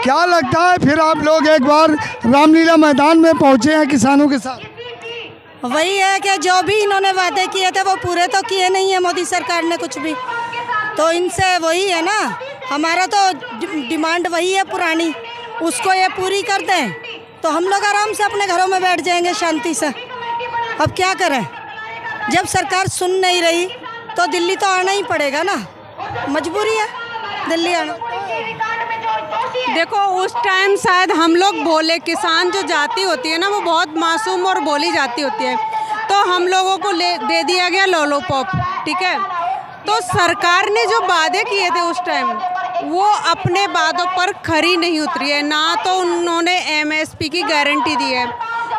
क्या लगता है फिर आप लोग एक बार रामलीला मैदान में पहुंचे हैं किसानों के साथ? वही है कि जो भी इन्होंने वादे किए थे वो पूरे तो किए नहीं है मोदी सरकार ने कुछ भी, तो इनसे वही है ना, हमारा तो डिमांड वही है पुरानी, उसको ये पूरी कर दें तो हम लोग आराम से अपने घरों में बैठ जाएंगे शांति से। अब क्या करें, जब सरकार सुन नहीं रही तो दिल्ली तो आना ही पड़ेगा ना, मजबूरी है दिल्ली आना। देखो उस टाइम शायद हम लोग भोले, किसान जो जाति होती है ना वो बहुत मासूम और भोली जाति होती है, तो हम लोगों को दे दिया गया लॉलीपॉप, ठीक है। तो सरकार ने जो वादे किए थे उस टाइम वो अपने वादों पर खरी नहीं उतरी है। ना तो उन्होंने एमएसपी की गारंटी दी है,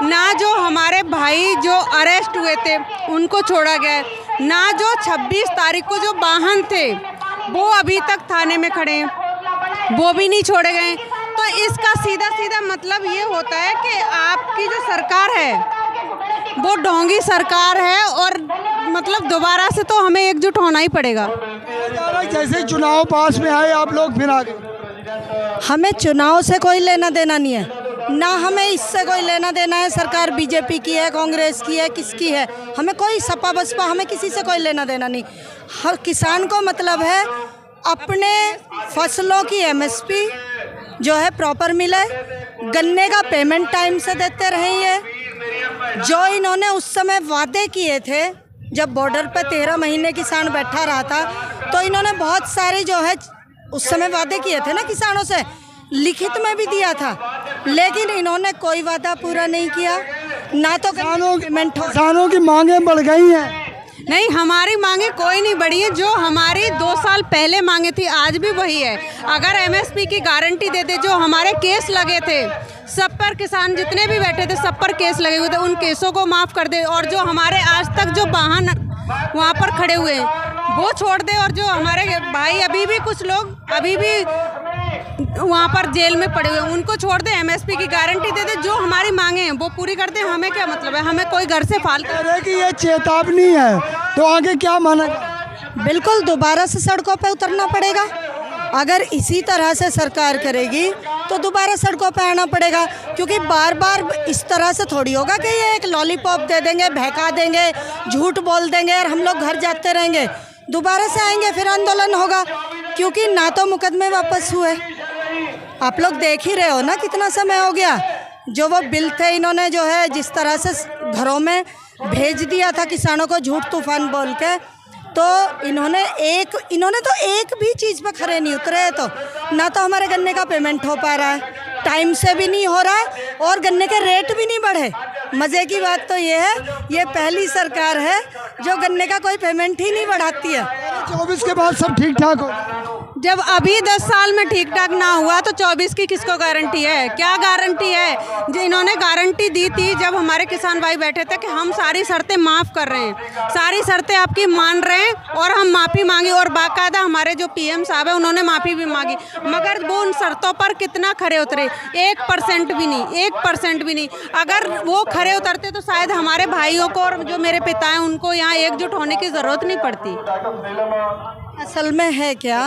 ना जो हमारे भाई जो अरेस्ट हुए थे उनको छोड़ा गया है, ना जो 26 तारीख को जो वाहन थे वो अभी तक थाने में खड़े हैं वो भी नहीं छोड़े गए। तो इसका सीधा सीधा मतलब ये होता है कि आपकी जो सरकार है वो ढोंगी सरकार है और मतलब दोबारा से तो हमें एकजुट होना ही पड़ेगा। जैसे चुनाव पास में आए आप लोग फिर आ गए। हमें चुनाव से कोई लेना देना नहीं है, ना हमें इससे कोई लेना देना है सरकार बीजेपी की है, कांग्रेस की है, किसकी है, हमें कोई सपा बसपा, हमें किसी से कोई लेना देना नहीं। हर किसान को मतलब है अपने फसलों की एमएसपी जो है प्रॉपर मिले, गन्ने का पेमेंट टाइम से देते रहे। ये जो इन्होंने उस समय वादे किए थे जब बॉर्डर पे 13 महीने किसान बैठा रहा था, तो इन्होंने बहुत सारे जो है उस समय वादे किए थे ना किसानों से, लिखित में भी दिया था, लेकिन इन्होंने कोई वादा पूरा नहीं किया। ना तो किसानों की मांगें बढ़ गई हैं। नहीं, हमारी मांगे कोई नहीं बढ़ी है, जो हमारी 2 साल पहले मांगे थी आज भी वही है। अगर एमएसपी की गारंटी देते, जो हमारे केस लगे थे सब पर, किसान जितने भी बैठे थे सब पर केस लगे हुए थे, उन केसों को माफ़ कर दे, और जो हमारे आज तक जो वाहन वहाँ पर खड़े हुए हैं वो छोड़ दे, और जो हमारे भाई अभी भी कुछ लोग अभी भी वहाँ पर जेल में पड़े हुए हैं उनको छोड़ दे, एमएसपी की गारंटी दे दे, जो हमारी मांगे हैं वो पूरी कर दे। हमें क्या मतलब है, हमें कोई घर से फालतू कि ये चेतावनी है, तो आगे क्या माना? बिल्कुल दोबारा से सड़कों पे उतरना पड़ेगा। अगर इसी तरह से सरकार करेगी तो दोबारा सड़कों पे आना पड़ेगा, क्योंकि बार बार इस तरह से थोड़ी होगा कि ये एक लॉलीपॉप दे देंगे, बहका देंगे, झूठ बोल देंगे और हम लोग घर जाते रहेंगे। दोबारा से आएंगे, फिर आंदोलन होगा, क्योंकि ना तो मुकदमे वापस हुए, आप लोग देख ही रहे हो ना कितना समय हो गया। जो वो बिल थे इन्होंने जो है जिस तरह से घरों में भेज दिया था किसानों को झूठ तूफान बोल के, तो इन्होंने तो एक भी चीज़ पे खरे नहीं उतरे। तो ना तो हमारे गन्ने का पेमेंट हो पा रहा है, टाइम से भी नहीं हो रहा है, और गन्ने के रेट भी नहीं बढ़े। मज़े की बात तो ये है, ये पहली सरकार है जो गन्ने का कोई पेमेंट ही नहीं बढ़ाती है। 24 के बाद सब ठीक ठाक हो। जब अभी 10 साल में ठीक ठाक ना हुआ तो 24 की किसको गारंटी है? क्या गारंटी है? जो इन्होंने गारंटी दी थी जब हमारे किसान भाई बैठे थे कि हम सारी शर्तें माफ़ कर रहे हैं, सारी शर्तें आपकी मान रहे हैं और हम माफ़ी मांगी, और बाकायदा हमारे जो पीएम साहब है उन्होंने माफ़ी भी मांगी, मगर वो उन शर्तों पर कितना खरे उतरे? 1% भी नहीं, 1% भी नहीं। अगर वो खरे उतरते तो शायद हमारे भाइयों को और जो मेरे पिता हैं उनको यहाँ एकजुट होने की ज़रूरत नहीं पड़ती। असल में है क्या,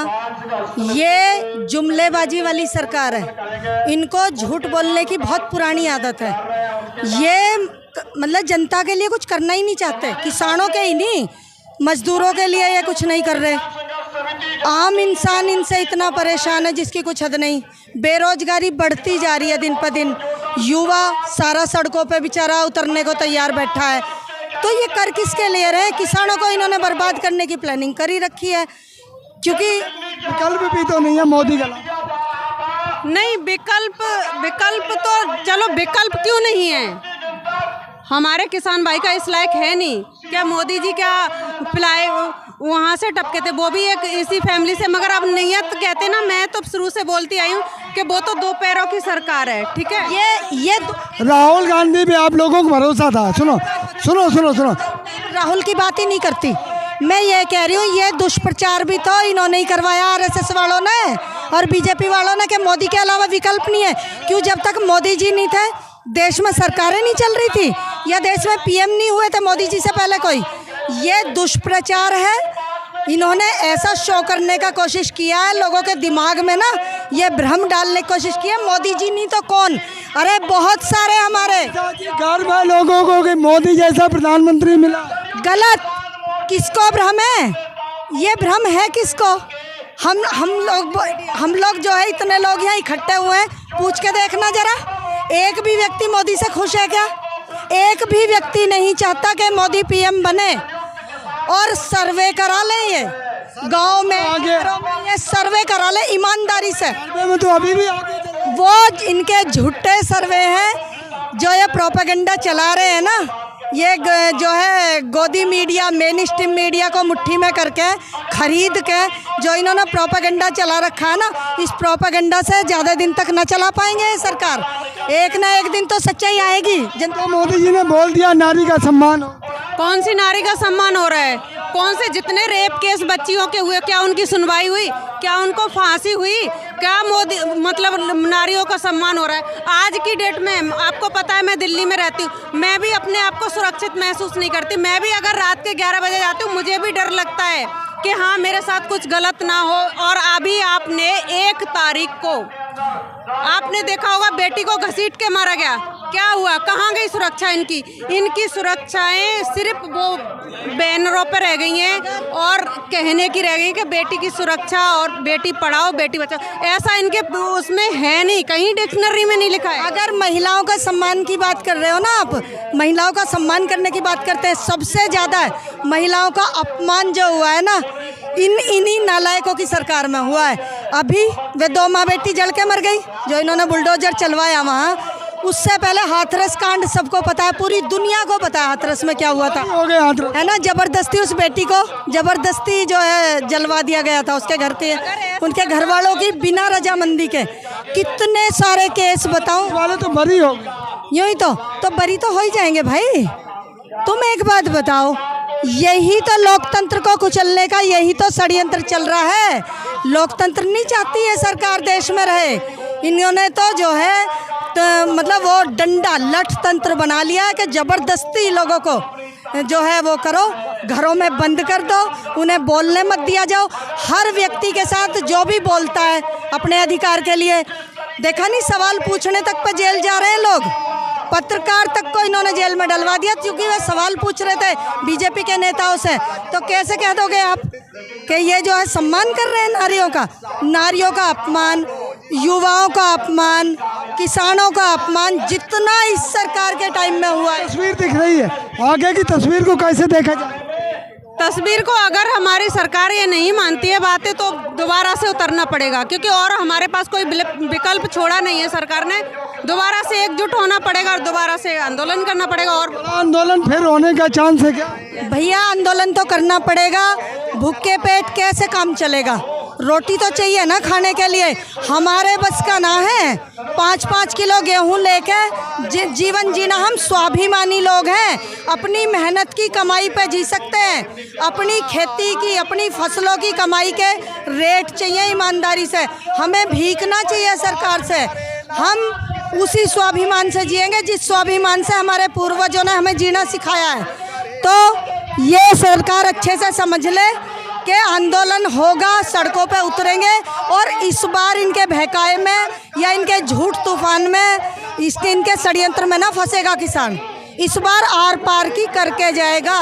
ये जुमलेबाजी वाली सरकार है, इनको झूठ बोलने की बहुत पुरानी आदत है। ये मतलब जनता के लिए कुछ करना ही नहीं चाहते, किसानों के ही नहीं, मजदूरों के लिए ये कुछ नहीं कर रहे। आम इंसान इनसे इतना परेशान है जिसकी कुछ हद नहीं। बेरोजगारी बढ़ती जा रही है दिन पर दिन, युवा सारा सड़कों पे बेचारा उतरने को तैयार बैठा है। तो ये कर किसके लिए रहे? किसानों को इन्होंने बर्बाद करने की प्लानिंग करी रखी है, क्योंकि विकल्प भी तो नहीं है मोदी का। नहीं, विकल्प तो चलो, विकल्प क्यों नहीं है? हमारे किसान भाई का इस लायक है नहीं क्या? मोदी जी क्या पिलाए, वहाँ से टपके थे, वो भी एक इसी फैमिली से, मगर अब नीयत कहते ना, मैं तो शुरू से बोलती आई हूँ कि वो तो 2 पैरों की सरकार है, ठीक है। ये राहुल गांधी भी आप लोगों को भरोसा था। सुनो सुनो सुनो सुनो, राहुल की बात ही नहीं करती। मैं ये कह रही हूँ, ये दुष्प्रचार भी तो इन्होंने ही करवाया, आरएसएस वालों ने और बीजेपी वालों ने, कि मोदी के अलावा विकल्प नहीं है। क्यों? जब तक मोदी जी नहीं थे देश में सरकारें नहीं चल रही थी, या देश में पीएम नहीं हुए थे मोदी जी से पहले कोई। ये दुष्प्रचार है इन्होंने ऐसा शो करने का कोशिश किया है, लोगों के दिमाग में ना ये भ्रम डालने की कोशिश की है, मोदी जी नहीं तो कौन, अरे बहुत सारे हमारे घर में लोगों को कि मोदी जैसा प्रधानमंत्री मिला। गलत। किसको भ्रम है? ये भ्रम है किसको? हम लोग जो है इतने लोग यहाँ इकट्ठे हुए हैं, पूछ के देखना जरा, एक भी व्यक्ति मोदी से खुश है क्या? एक भी व्यक्ति नहीं चाहता कि मोदी पीएम बने। और सर्वे करा लें, ये गांव में शहरों में ये सर्वे करा लें ईमानदारी से। में तो अभी भी आगे वो इनके झूठे सर्वे हैं जो ये प्रोपेगेंडा चला रहे हैं ना, ये जो है गोदी मीडिया, मेन स्ट्रीम मीडिया को मुट्ठी में करके खरीद के जो इन्होंने प्रोपेगेंडा चला रखा है ना, इस प्रोपेगेंडा से ज़्यादा दिन तक न चला पाएंगे ये सरकार। एक ना एक दिन तो सच्चाई आएगी। जनता मोदी जी ने बोल दिया नारी का सम्मान हो। कौन सी नारी का सम्मान हो रहा है? कौन से जितने रेप केस बच्चियों के हुए, क्या उनकी सुनवाई हुई? क्या उनको फांसी हुई? क्या मोदी मतलब नारियों का सम्मान हो रहा है? आज की डेट में आपको पता है, मैं दिल्ली में रहती हूँ, मैं भी अपने आप को सुरक्षित महसूस नहीं करती। मैं भी अगर रात के 11 बजे जाती हूँ, मुझे भी डर लगता है कि हाँ मेरे साथ कुछ गलत ना हो। और अभी आपने 1 तारीख को आपने देखा होगा बेटी को घसीट के मारा गया, क्या हुआ? कहाँ गई सुरक्षा इनकी? इनकी सुरक्षाएं सिर्फ वो बैनरों पर रह गई हैं और कहने की रह गई कि बेटी की सुरक्षा और बेटी पढ़ाओ बेटी बचाओ। ऐसा इनके उसमें है नहीं, कहीं डिक्शनरी में नहीं लिखा है। अगर महिलाओं का सम्मान की बात कर रहे हो ना आप, महिलाओं का सम्मान करने की बात करते हैं, सबसे ज़्यादा महिलाओं का अपमान जो हुआ है ना, इन्हीं नालायकों की सरकार में हुआ है। अभी वे 2 माँ बेटी जल के मर गई जो इन्होंने बुलडोजर चलवाया वहाँ। उससे पहले हाथरस कांड सबको पता है, पूरी दुनिया को पता है हाथरस में क्या हुआ था, हो गया हाथरस, है ना। जबरदस्ती उस बेटी को जबरदस्ती जो है जलवा दिया गया था, उसके घर के उनके घर वालों की बिना रजामंदी के। कितने सारे केस बताऊं, वाले तो बरी हो गए। यूँ ही तो बरी तो हो ही जाएंगे भाई। तुम एक बात बताओ, यही तो लोकतंत्र को कुचलने का यही तो षड्यंत्र चल रहा है। लोकतंत्र नहीं चाहती है सरकार देश में रहे, इन्होंने तो जो है तो मतलब वो डंडा लठ तंत्र बना लिया है कि ज़बरदस्ती लोगों को जो है वो करो, घरों में बंद कर दो, उन्हें बोलने मत दिया जाओ। हर व्यक्ति के साथ जो भी बोलता है अपने अधिकार के लिए, देखा नहीं सवाल पूछने तक पे जेल जा रहे हैं लोग, पत्रकार तक को इन्होंने जेल में डलवा दिया क्योंकि वे सवाल पूछ रहे थे बीजेपी के नेताओं से। तो कैसे कह दोगे आप कि ये जो है सम्मान कर रहे हैं नारियों का अपमान, युवाओं का अपमान, किसानों का अपमान, जितना इस सरकार के टाइम में हुआ है। तस्वीर दिख रही है, आगे की तस्वीर को कैसे देखा जाए? तस्वीर को अगर हमारी सरकार ये नहीं मानती है बातें तो दोबारा से उतरना पड़ेगा, क्योंकि और हमारे पास कोई विकल्प छोड़ा नहीं है सरकार ने। दोबारा से एकजुट होना पड़ेगा और दोबारा से आंदोलन करना पड़ेगा। और आंदोलन फिर होने का चांस है क्या? भैया आंदोलन तो करना पड़ेगा, भूखे पेट कैसे काम चलेगा? रोटी तो चाहिए ना खाने के लिए। हमारे बस का ना है 5-5 किलो गेहूं लेके जीवन जीना। हम स्वाभिमानी लोग हैं, अपनी मेहनत की कमाई पे जी सकते हैं। अपनी खेती की, अपनी फसलों की कमाई के रेट चाहिए ईमानदारी से। हमें भीखना चाहिए सरकार से। हम उसी स्वाभिमान से जिएंगे जिस स्वाभिमान से हमारे पूर्वजों ने हमें जीना सिखाया है। तो ये सरकार अच्छे से समझ ले कि आंदोलन होगा, सड़कों पे उतरेंगे और इस बार इनके बहकाए में या इनके झूठ तूफान में, इनके षड्यंत्र में ना फंसेगा किसान। इस बार आर पार की करके जाएगा।